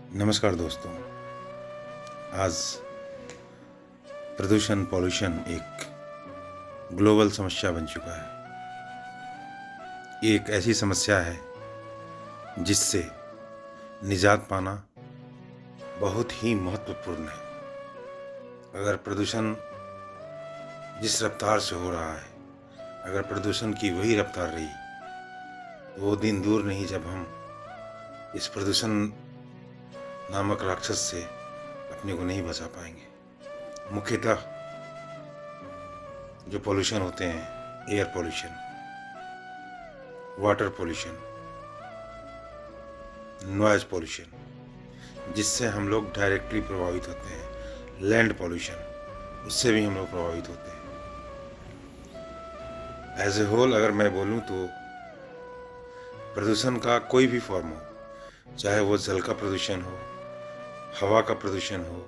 नमस्कार दोस्तों। आज प्रदूषण पॉल्यूशन एक ग्लोबल समस्या बन चुका है। ये एक ऐसी समस्या है जिससे निजात पाना बहुत ही महत्वपूर्ण है। अगर प्रदूषण जिस रफ्तार से हो रहा है, अगर प्रदूषण की वही रफ्तार रही तो वो दिन दूर नहीं जब हम इस प्रदूषण नामक राक्षस से अपने को नहीं बचा पाएंगे। मुख्यतः जो पॉल्यूशन होते हैं, air pollution, water pollution, noise pollution, जिससे हम लोग डायरेक्टली प्रभावित होते हैं। लैंड पॉल्यूशन, उससे भी हम लोग प्रभावित होते हैं। एज ए होल अगर मैं बोलूँ तो प्रदूषण का कोई भी फॉर्म हो, चाहे वो जल का प्रदूषण हो, हवा का प्रदूषण हो,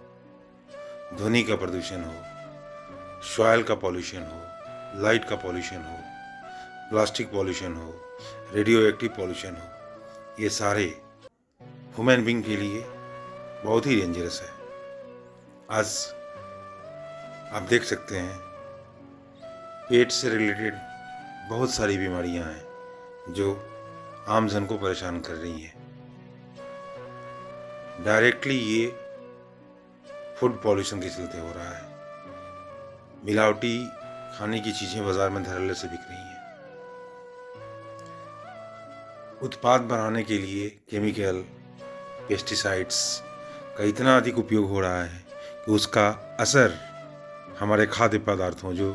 ध्वनि का प्रदूषण हो, सॉइल का पॉल्यूशन हो, लाइट का पॉल्यूशन हो, प्लास्टिक पॉल्यूशन हो, रेडियो एक्टिव पॉल्यूशन हो, ये सारे ह्यूमन बीइंग के लिए बहुत ही डेंजरस है। आज आप देख सकते हैं पेट से रिलेटेड बहुत सारी बीमारियां हैं जो आम जन को परेशान कर रही हैं। डायरेक्टली ये फूड पॉल्यूशन के चलते हो रहा है। मिलावटी खाने की चीज़ें बाजार में धड़ल्ले से बिक रही हैं। उत्पाद बनाने के लिए केमिकल, पेस्टिसाइड्स का इतना अधिक उपयोग हो रहा है कि उसका असर हमारे खाद्य पदार्थों जो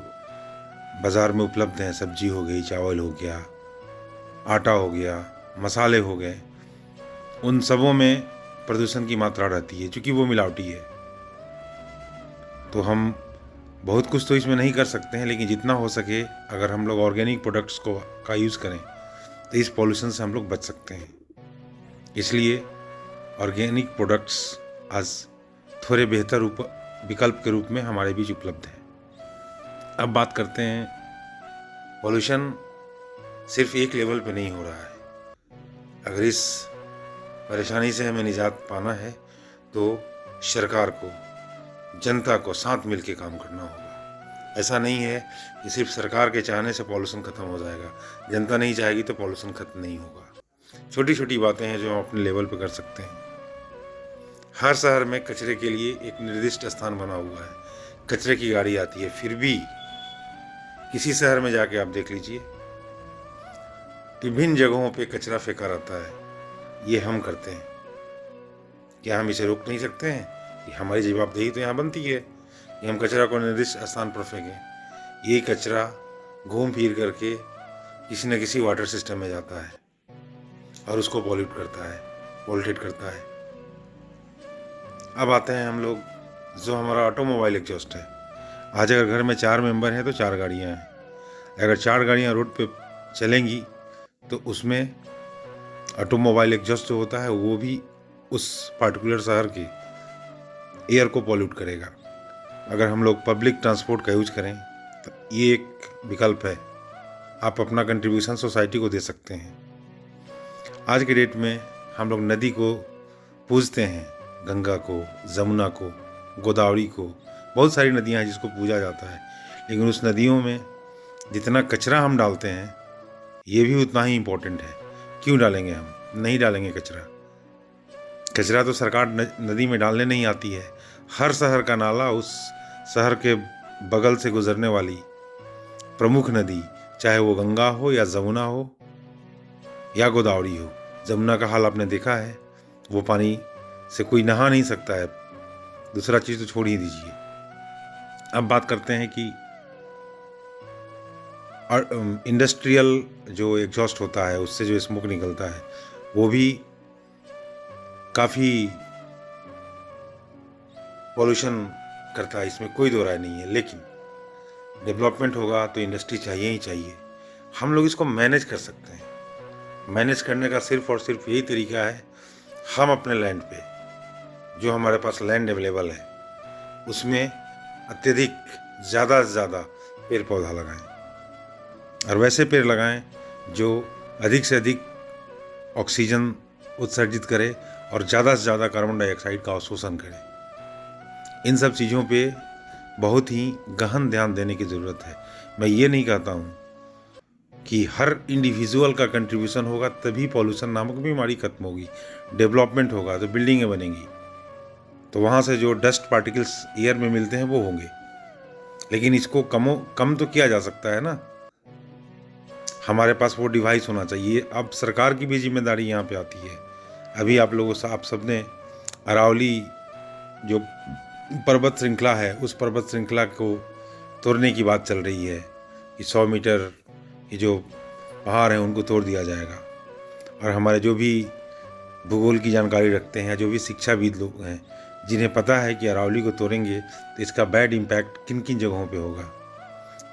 बाज़ार में उपलब्ध हैं, सब्जी हो गई, चावल हो गया, आटा हो गया, मसाले हो गए, उन सबों में प्रदूषण की मात्रा रहती है क्योंकि वो मिलावटी है। तो हम बहुत कुछ तो इसमें नहीं कर सकते हैं, लेकिन जितना हो सके अगर हम लोग ऑर्गेनिक प्रोडक्ट्स का यूज़ करें तो इस पॉल्यूशन से हम लोग बच सकते हैं। इसलिए ऑर्गेनिक प्रोडक्ट्स आज थोड़े बेहतर विकल्प के रूप में हमारे बीच उपलब्ध हैं। अब बात करते हैं, पॉल्यूशन सिर्फ एक लेवल पे नहीं हो रहा है। अगर इस परेशानी से हमें निजात पाना है तो सरकार को, जनता को साथ मिलके काम करना होगा। ऐसा नहीं है कि सिर्फ सरकार के चाहने से पॉल्यूशन खत्म हो जाएगा। जनता नहीं चाहेगी तो पॉल्यूशन खत्म नहीं होगा। छोटी छोटी बातें हैं जो हम अपने लेवल पे कर सकते हैं। हर शहर में कचरे के लिए एक निर्दिष्ट स्थान बना हुआ है, कचरे की गाड़ी आती है, फिर भी किसी शहर में जाके आप देख लीजिए, विभिन्न जगहों पे कचरा फेंका रहता है। ये हम करते हैं। क्या हम इसे रोक नहीं सकते हैं? ये हमारी जवाबदेही तो यहाँ बनती है कि हम कचरा को निर्दिष्ट स्थान पर फेंकें। ये कचरा घूम फिर करके किसी न किसी वाटर सिस्टम में जाता है और उसको पॉल्यूट करता है, पॉल्यूटेट करता है। अब आते हैं हम लोग, जो हमारा ऑटोमोबाइल एग्जॉस्ट है। आज अगर घर में 4 मेंबर हैं तो 4 गाड़ियाँ हैं। अगर 4 गाड़ियाँ रोड पे चलेंगी तो उसमें ऑटोमोबाइल एग्जॉस्ट जो होता है वो भी उस पार्टिकुलर शहर के एयर को पॉल्यूट करेगा। अगर हम लोग पब्लिक ट्रांसपोर्ट का यूज करें तो ये एक विकल्प है। आप अपना कंट्रीब्यूशन सोसाइटी को दे सकते हैं। आज के डेट में हम लोग नदी को पूजते हैं, गंगा को, जमुना को, गोदावरी को, बहुत सारी नदियां हैं जिसको पूजा जाता है। लेकिन उस नदियों में जितना कचरा हम डालते हैं ये भी उतना ही इम्पोर्टेंट है। क्यों डालेंगे? हम नहीं डालेंगे कचरा। कचरा तो सरकार नदी में डालने नहीं आती है। हर शहर का नाला, उस शहर के बगल से गुजरने वाली प्रमुख नदी, चाहे वो गंगा हो या जमुना हो या गोदावरी हो। जमुना का हाल आपने देखा है, वो पानी से कोई नहा नहीं सकता है। दूसरा चीज़ तो छोड़ ही दीजिए। अब बात करते हैं कि इंडस्ट्रियल जो एग्जॉस्ट होता है, उससे जो स्मोक निकलता है वो भी काफ़ी पॉल्यूशन करता है, इसमें कोई दो राय नहीं है। लेकिन डेवलपमेंट होगा तो इंडस्ट्री चाहिए ही चाहिए। हम लोग इसको मैनेज कर सकते हैं। मैनेज करने का सिर्फ और सिर्फ यही तरीका है, हम अपने लैंड पे, जो हमारे पास लैंड अवेलेबल है, उसमें अत्यधिक ज़्यादा से ज़्यादा पेड़ पौधा लगाएं। और वैसे पेड़ लगाएं जो अधिक से अधिक ऑक्सीजन उत्सर्जित करे और ज़्यादा से ज़्यादा कार्बन डाइऑक्साइड का अवशोषण करें। इन सब चीज़ों पे बहुत ही गहन ध्यान देने की ज़रूरत है। मैं ये नहीं कहता हूँ कि हर इंडिविजुअल का कंट्रीब्यूशन होगा तभी पॉल्यूशन नामक बीमारी खत्म होगी। डेवलपमेंट होगा तो बिल्डिंगें बनेंगी, तो वहाँ से जो डस्ट पार्टिकल्स एयर में मिलते हैं वो होंगे, लेकिन इसको कम तो किया जा सकता है ना। हमारे पास वो डिवाइस होना चाहिए। अब सरकार की भी जिम्मेदारी यहाँ पे आती है। अभी आप सबने अरावली जो पर्वत श्रृंखला है, उस पर्वत श्रृंखला को तोड़ने की बात चल रही है कि 100 मीटर की जो पहाड़ हैं उनको तोड़ दिया जाएगा। और हमारे जो भी भूगोल की जानकारी रखते हैं, जो भी शिक्षाविद लोग हैं, जिन्हें पता है कि अरावली को तोड़ेंगे तो इसका बैड इम्पैक्ट किन किन जगहों पे होगा,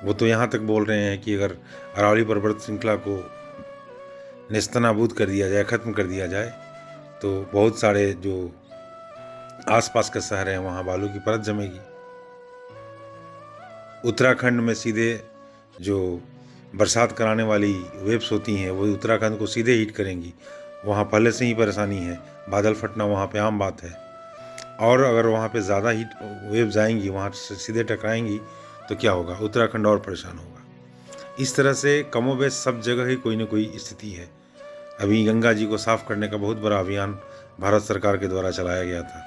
वो तो यहाँ तक बोल रहे हैं कि अगर अरावली पर्वत श्रृंखला को नेस्तनाबूद कर दिया जाए, ख़त्म कर दिया जाए, तो बहुत सारे जो आसपास के शहर हैं वहाँ बालू की परत जमेगी। उत्तराखंड में सीधे जो बरसात कराने वाली वेव्स होती हैं वो उत्तराखंड को सीधे हिट करेंगी। वहाँ पहले से ही परेशानी है, बादल फटना वहाँ पे आम बात है। और अगर वहाँ पे ज़्यादा हीट वेव्स आएंगी, वहाँ से सीधे टकराएंगी, तो क्या होगा, उत्तराखंड और परेशान होगा। इस तरह से कमोबेश सब जगह ही कोई ना कोई स्थिति है। अभी गंगा जी को साफ़ करने का बहुत बड़ा अभियान भारत सरकार के द्वारा चलाया गया था,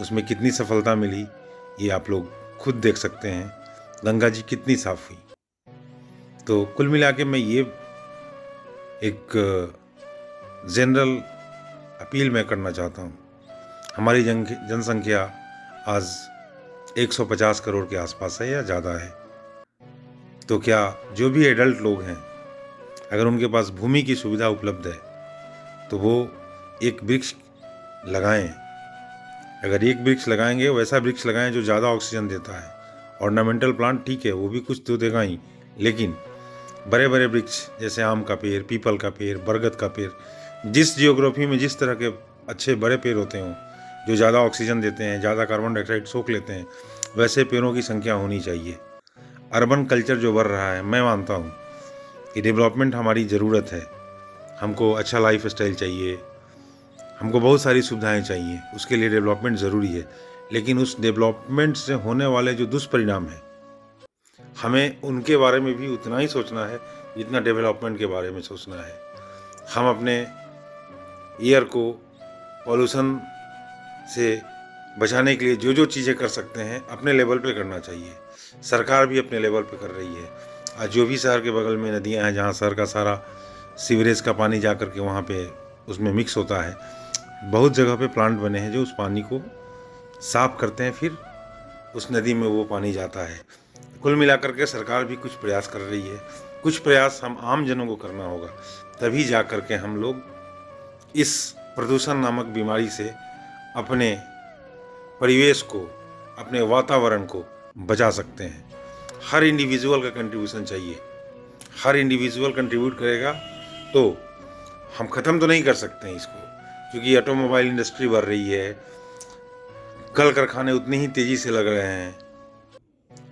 उसमें कितनी सफलता मिली ये आप लोग खुद देख सकते हैं। गंगा जी कितनी साफ़ हुई। तो कुल मिला के मैं ये एक जनरल अपील मैं करना चाहता हूँ। हमारी जनसंख्या आज 150 करोड़ के आसपास है या ज़्यादा है। तो क्या जो भी एडल्ट लोग हैं, अगर उनके पास भूमि की सुविधा उपलब्ध है तो वो एक वृक्ष लगाएं। अगर एक वृक्ष लगाएंगे, वैसा वृक्ष लगाएं जो ज़्यादा ऑक्सीजन देता है। ऑर्नामेंटल प्लांट ठीक है, वो भी कुछ तो देगा ही, लेकिन बड़े बड़े वृक्ष जैसे आम का पेड़, पीपल का पेड़, बरगद का पेड़, जिस जियोग्राफी में जिस तरह के अच्छे बड़े पेड़ होते हों जो ज़्यादा ऑक्सीजन देते हैं, ज़्यादा कार्बन डाइऑक्साइड सोख लेते हैं, वैसे पेड़ों की संख्या होनी चाहिए। अर्बन कल्चर जो बढ़ रहा है, मैं मानता हूँ कि डेवलपमेंट हमारी ज़रूरत है। हमको अच्छा लाइफ स्टाइल चाहिए, हमको बहुत सारी सुविधाएं चाहिए, उसके लिए डेवलपमेंट ज़रूरी है। लेकिन उस डेवलपमेंट से होने वाले जो दुष्परिणाम हैं, हमें उनके बारे में भी उतना ही सोचना है जितना डेवलपमेंट के बारे में सोचना है। हम अपने एयर को पॉल्यूशन से बचाने के लिए जो जो चीज़ें कर सकते हैं अपने लेवल पे करना चाहिए। सरकार भी अपने लेवल पे कर रही है। आज जो भी शहर के बगल में नदियां हैं, जहाँ शहर का सारा सीवरेज का पानी जा कर के वहाँ पे उसमें मिक्स होता है, बहुत जगह पे प्लांट बने हैं जो उस पानी को साफ करते हैं, फिर उस नदी में वो पानी जाता है। कुल मिलाकर के सरकार भी कुछ प्रयास कर रही है। कुछ प्रयास हम आम जनों को करना होगा, तभी जा कर के हम लोग इस प्रदूषण नामक बीमारी से अपने परिवेश को, अपने वातावरण को बचा सकते हैं। हर इंडिविजुअल का कंट्रीब्यूशन चाहिए। हर इंडिविजुअल कंट्रीब्यूट करेगा तो हम ख़त्म तो नहीं कर सकते हैं इसको, क्योंकि ऑटोमोबाइल इंडस्ट्री बढ़ रही है, कल कारखाने उतनी ही तेज़ी से लग रहे हैं,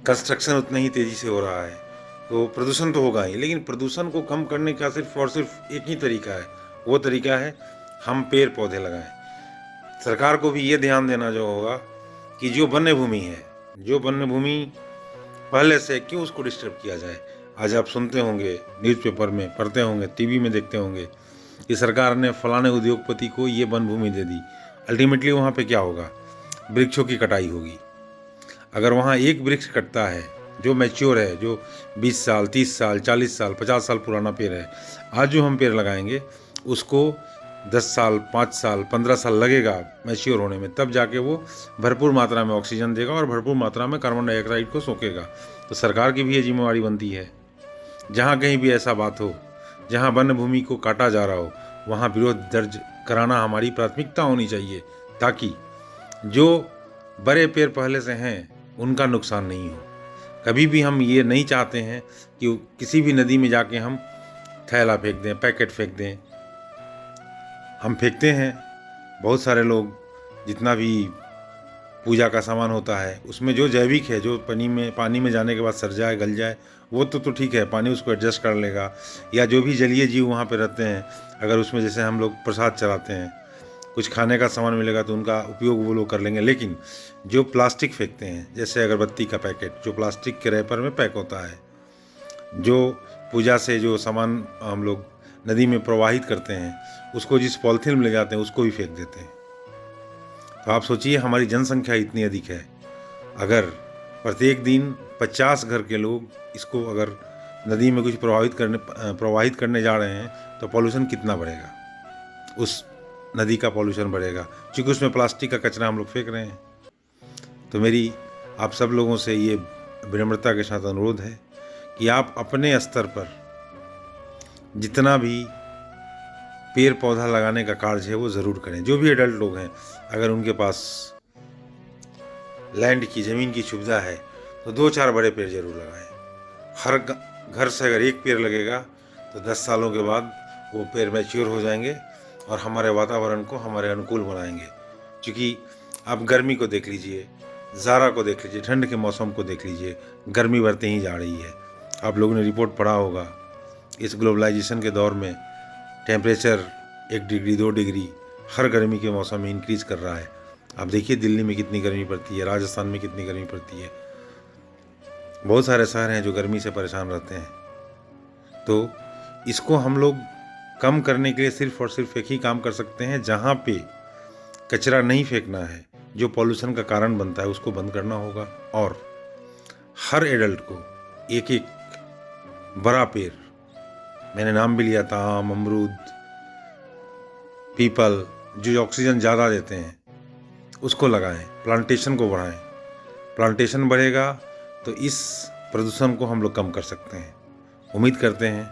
कंस्ट्रक्शन उतना ही तेज़ी से हो रहा है, तो प्रदूषण तो होगा ही। लेकिन प्रदूषण को कम करने का सिर्फ और सिर्फ एक ही तरीका है, वो तरीका है हम पेड़ पौधे लगाएं। सरकार को भी ये ध्यान देना जो होगा कि जो वन्य भूमि है, जो वन्य भूमि पहले से, क्यों उसको डिस्टर्ब किया जाए। आज आप सुनते होंगे, न्यूज़पेपर में पढ़ते होंगे, टीवी में देखते होंगे कि सरकार ने फलाने उद्योगपति को ये वन भूमि दे दी। अल्टीमेटली वहाँ पे क्या होगा, वृक्षों की कटाई होगी। अगर वहाँ एक वृक्ष कटता है जो मैच्योर है, जो 20 साल, 30 साल, 40 साल, 50 साल पुराना पेड़ है, आज जो हम पेड़ लगाएंगे उसको 10 साल, 5 साल, 15 साल लगेगा मैच्योर होने में, तब जाके वो भरपूर मात्रा में ऑक्सीजन देगा और भरपूर मात्रा में कार्बन डाइऑक्साइड को सोखेगा। तो सरकार की भी ये जिम्मेवारी बनती है, जहाँ कहीं भी ऐसा बात हो, जहाँ वन भूमि को काटा जा रहा हो, वहाँ विरोध दर्ज कराना हमारी प्राथमिकता होनी चाहिए, ताकि जो बड़े पेड़ पहले से हैं उनका नुकसान नहीं हो। कभी भी हम ये नहीं चाहते हैं कि किसी भी नदी में जाके हम थैला फेंक दें, पैकेट फेंक दें। हम फेंकते हैं, बहुत सारे लोग, जितना भी पूजा का सामान होता है उसमें जो जैविक है, जो पानी में जाने के बाद सड़ जाए, गल जाए, वो तो ठीक है, पानी उसको एडजस्ट कर लेगा। या जो भी जलीय जीव वहाँ पे रहते हैं, अगर उसमें जैसे हम लोग प्रसाद चढ़ाते हैं कुछ खाने का सामान मिलेगा तो उनका उपयोग वो लोग कर लेंगे। लेकिन जो प्लास्टिक फेंकते हैं, जैसे अगरबत्ती का पैकेट जो प्लास्टिक के रैपर में पैक होता है, जो पूजा से जो सामान हम लोग नदी में प्रवाहित करते हैं, उसको जिस पॉलिथीन में ले जाते हैं उसको भी फेंक देते हैं। तो आप सोचिए, हमारी जनसंख्या इतनी अधिक है, अगर प्रत्येक दिन 50 घर के लोग इसको अगर नदी में कुछ प्रवाहित करने जा रहे हैं तो पॉल्यूशन कितना बढ़ेगा, उस नदी का पॉल्यूशन बढ़ेगा, क्योंकि उसमें प्लास्टिक का कचरा हम लोग फेंक रहे हैं। तो मेरी आप सब लोगों से ये विनम्रता के साथ अनुरोध है कि आप अपने स्तर पर जितना भी पेड़ पौधा लगाने का कार्य है वो ज़रूर करें। जो भी एडल्ट लोग हैं, अगर उनके पास लैंड की, ज़मीन की सुविधा है तो 2-4 बड़े पेड़ जरूर लगाएं। हर घर से अगर एक पेड़ लगेगा तो 10 सालों के बाद वो पेड़ मैच्योर हो जाएंगे और हमारे वातावरण को हमारे अनुकूल बनाएंगे। क्योंकि आप गर्मी को देख लीजिए, ज़ारा को देख लीजिए, ठंड के मौसम को देख लीजिए, गर्मी बढ़ते ही जा रही है। आप लोगों ने रिपोर्ट पढ़ा होगा, इस ग्लोबलाइजेशन के दौर में टेम्परेचर 1 डिग्री 2 डिग्री हर गर्मी के मौसम में इंक्रीज़ कर रहा है। आप देखिए दिल्ली में कितनी गर्मी पड़ती है, राजस्थान में कितनी गर्मी पड़ती है। बहुत सारे शहर हैं जो गर्मी से परेशान रहते हैं। तो इसको हम लोग कम करने के लिए सिर्फ और सिर्फ एक ही काम कर सकते हैं, जहाँ पे कचरा नहीं फेंकना है, जो पॉल्यूशन का कारण बनता है उसको बंद करना होगा। और हर एडल्ट को एक एक बड़ा पेड़, मैंने नाम भी लिया था, आम, अमरूद, पीपल, जो ऑक्सीजन ज़्यादा देते हैं उसको लगाएं, प्लांटेशन को बढ़ाएं। प्लांटेशन बढ़ेगा तो इस प्रदूषण को हम लोग कम कर सकते हैं। उम्मीद करते हैं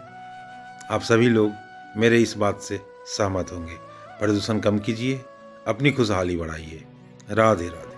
आप सभी लोग मेरे इस बात से सहमत होंगे। प्रदूषण कम कीजिए, अपनी खुशहाली बढ़ाइए। राधे राधे।